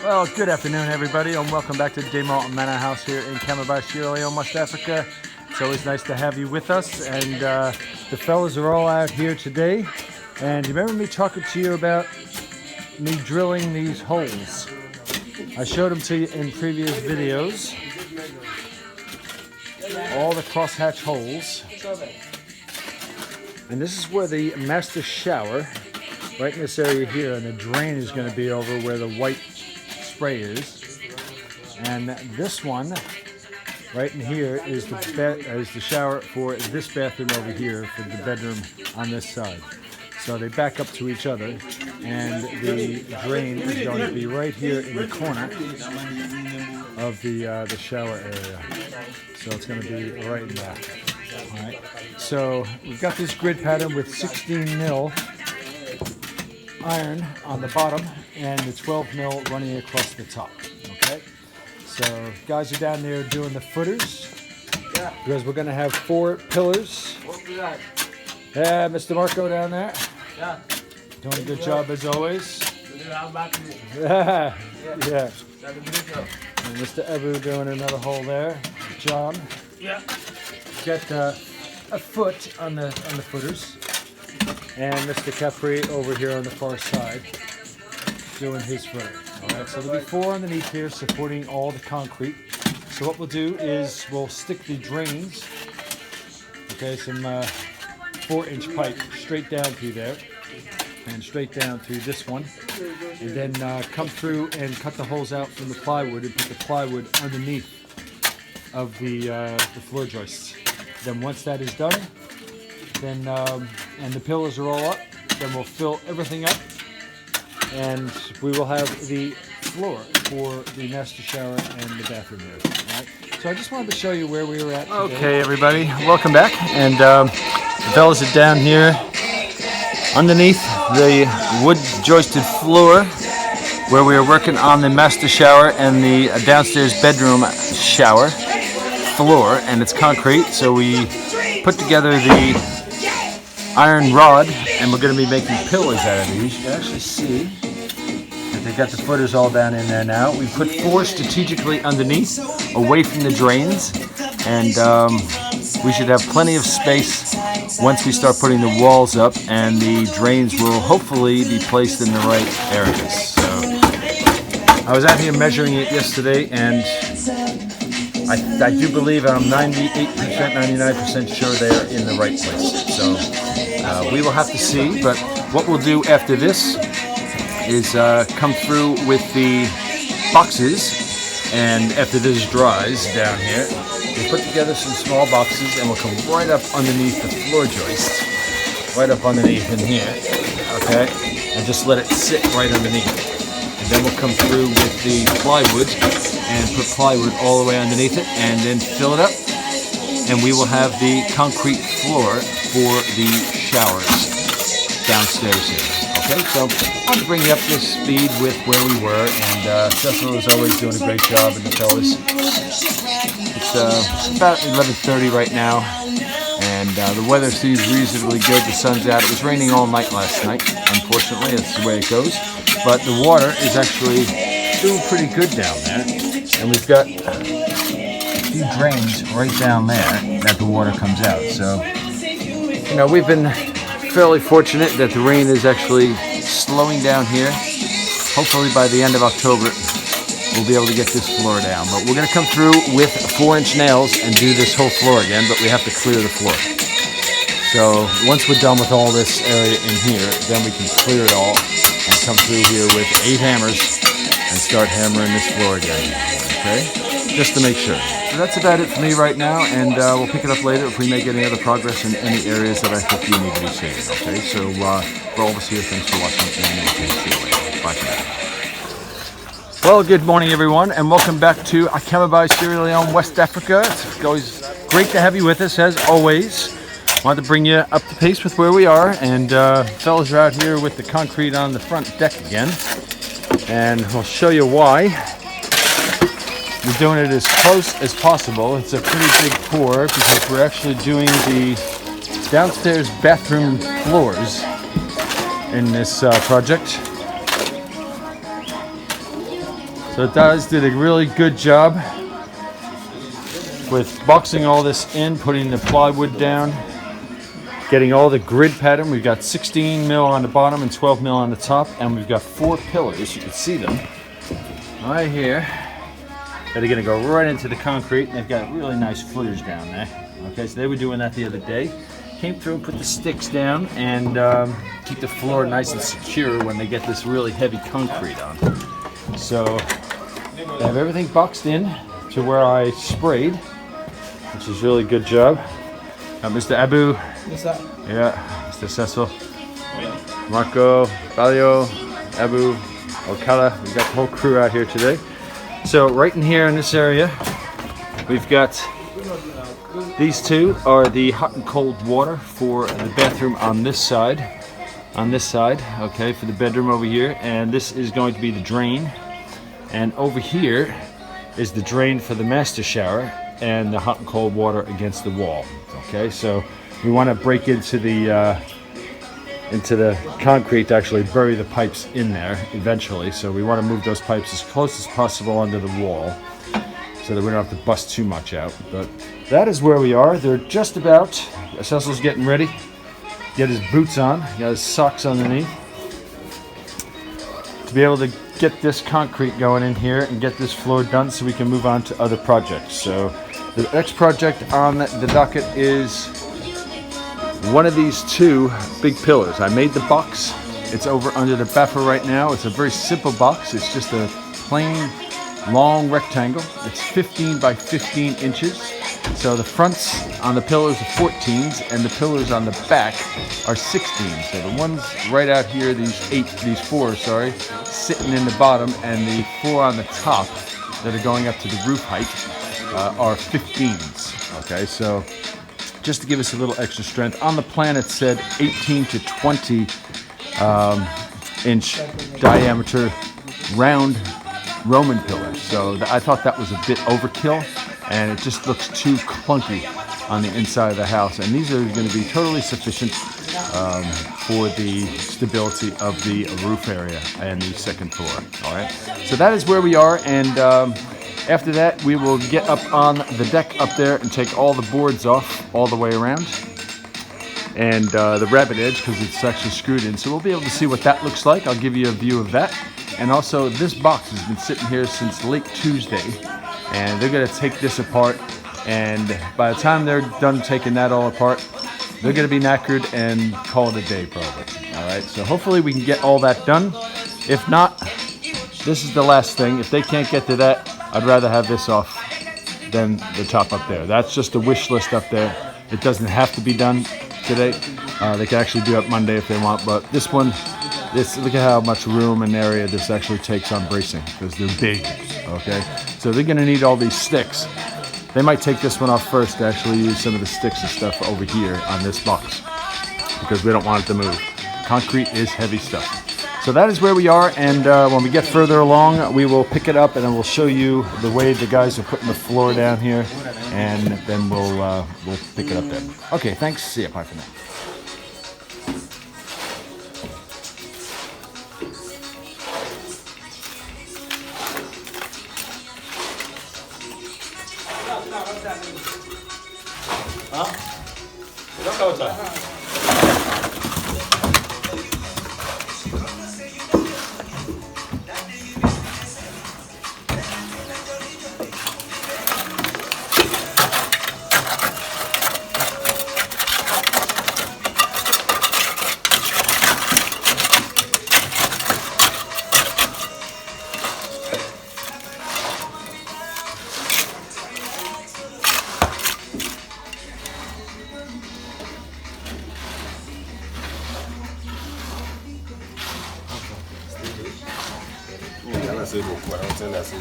Well, good afternoon, everybody, and welcome back to Demo Manor House here in Camabai, Sierra Leone, West Africa. It's always nice to have you with us, and the fellas are all out here today. And you remember me talking to you about me drilling these holes? I showed them to you in previous videos. All the crosshatch holes. And this is where the master shower, right in this area here, and the drain is going to be over where the white spray is. And this one right in here is the shower for this bathroom over here, for the bedroom on this side. So they back up to each other, and the drain is going to be right here in the corner of the shower area. So it's going to be right in there. All right. So we've got this grid pattern with 16 mil iron on the bottom and the 12 mil running across the top. Okay. So guys are down there doing the footers. Yeah. Because we're going to have 4 pillars. Yeah, Mr. Marco down there. Yeah. Doing a good job as always. Yeah. Yeah. And Mr. Ebu doing another hole there. John. Yeah. Got a foot on the footers. And Mr. Capri over here on the far side doing his footer. Alright, so there'll be 4 underneath here supporting all the concrete. So what we'll do is we'll stick the drains, okay, some 4-inch pipe straight down through there and straight down through this one, and then come through and cut the holes out from the plywood and put the plywood underneath of the floor joists. Then once that is done, then and the pillars are all up, then we'll fill everything up, and we will have the floor for the master shower and the bathroom there. All right. So I just wanted to show you where we were at today. Okay, everybody, welcome back. And the fellas are down here underneath the wood joisted floor where we are working on the master shower and the downstairs bedroom shower floor, and it's concrete. So we put together the iron rod, and we're going to be making pillars out of these. You can actually see that they've got the footers all down in there now. We put 4 strategically underneath, away from the drains, and we should have plenty of space once we start putting the walls up, and the drains will hopefully be placed in the right areas. So I was out here measuring it yesterday, and I do believe I'm 98%, 99% sure they are in the right place. So we will have to see, but what we'll do after this is come through with the boxes, and after this dries down here, we'll put together some small boxes, and we'll come right up underneath the floor joist, right up underneath in here, okay, and just let it sit right underneath. And then we'll come through with the plywood and put plywood all the way underneath it, and then fill it up, and we will have the concrete floor for the showers downstairs here. Okay, so I want to bring you up to speed with where we were, and Cecil is always doing a great job, and the fellas. It's about 11:30 right now, and the weather seems reasonably good. The sun's out. It was raining all night last night, unfortunately. That's the way it goes. But the water is actually doing pretty good down there, and we've got a few drains right down there that the water comes out. So, you know, we've been fairly fortunate that the rain is actually slowing down here. Hopefully by the end of October we'll be able to get this floor down. But we're going to come through with 4-inch nails and do this whole floor again, but we have to clear the floor. So once we're done with all this area in here, then we can clear it all and come through here with 8 hammers and start hammering this floor again. Okay? Just to make sure. So that's about it for me right now, and we'll pick it up later if we make any other progress in any areas that I think you need to be seeing. Okay, so for all of us here, thanks for watching, and we'll see you later. Bye for now. Well, good morning, everyone, and welcome back to Camabai, Sierra Leone, West Africa. It's always great to have you with us, as always. Wanted to bring you up to pace with where we are, and fellas are out here with the concrete on the front deck again, and I'll show you why. We're doing it as close as possible. It's a pretty big pour because we're actually doing the downstairs bathroom floors in this project. So Daz did a really good job with boxing all this in, putting the plywood down, getting all the grid pattern. We've got 16 mil on the bottom and 12 mil on the top, and we've got 4 pillars. You can see them right here that are going to go right into the concrete, and they've got really nice footers down there. Okay, so they were doing that the other day. Came through and put the sticks down and keep the floor nice and secure when they get this really heavy concrete on. So they have everything boxed in to where I sprayed, which is really good job. Mr. Abu. What's that? Yeah, Mr. Cecil. Marco, Valio, Abu, Okala. We've got the whole crew out here today. So right in here in this area, we've got these two are the hot and cold water for the bathroom on this side. Okay, for the bedroom over here. And this is going to be the drain. And over here is the drain for the master shower and the hot and cold water against the wall. Okay, so we want to break into the concrete to actually bury the pipes in there eventually. So we want to move those pipes as close as possible under the wall so that we don't have to bust too much out. But that is where we are. They're just about, Cecil's getting ready. Get his boots on, got his socks underneath to be able to get this concrete going in here and get this floor done so we can move on to other projects. So the next project on the docket is one of these 2 big pillars. I made the box. It's over under the baffle right now. It's a very simple box. It's just a plain long rectangle. It's 15 by 15 inches. So the fronts on the pillars are 14s and the pillars on the back are 16s. So the ones right out here, these 4, sitting in the bottom, and the 4 on the top that are going up to the roof height are 15s. Okay, so just to give us a little extra strength. On the plan it said 18 to 20 inch diameter round Roman pillars. So I thought that was a bit overkill, and it just looks too clunky on the inside of the house. And these are going to be totally sufficient for the stability of the roof area and the second floor. All right. So that is where we are, and after that we will get up on the deck up there and take all the boards off all the way around, and the rabbit edge, because it's actually screwed in. So we'll be able to see what that looks like. I'll give you a view of that. And also, this box has been sitting here since late Tuesday, and they're going to take this apart, and by the time they're done taking that all apart, they're going to be knackered and call it a day probably. All right, so hopefully we can get all that done. If not, this is the last thing. If they can't get to that, I'd rather have this off than the top up there. That's just a wish list up there. It doesn't have to be done today. They can actually do it Monday if they want, but this one, look at how much room and area this actually takes on bracing, because they're big. Okay, so they're going to need all these sticks. They might take this one off first to actually use some of the sticks and stuff over here on this box, because we don't want it to move. Concrete is heavy stuff. So that is where we are, and when we get further along, we will pick it up and then we'll show you the way the guys are putting the floor down here, and then we'll pick it up there. Okay, thanks. See ya. Bye for now. Sei beaucoup, alors c'est là, c'est...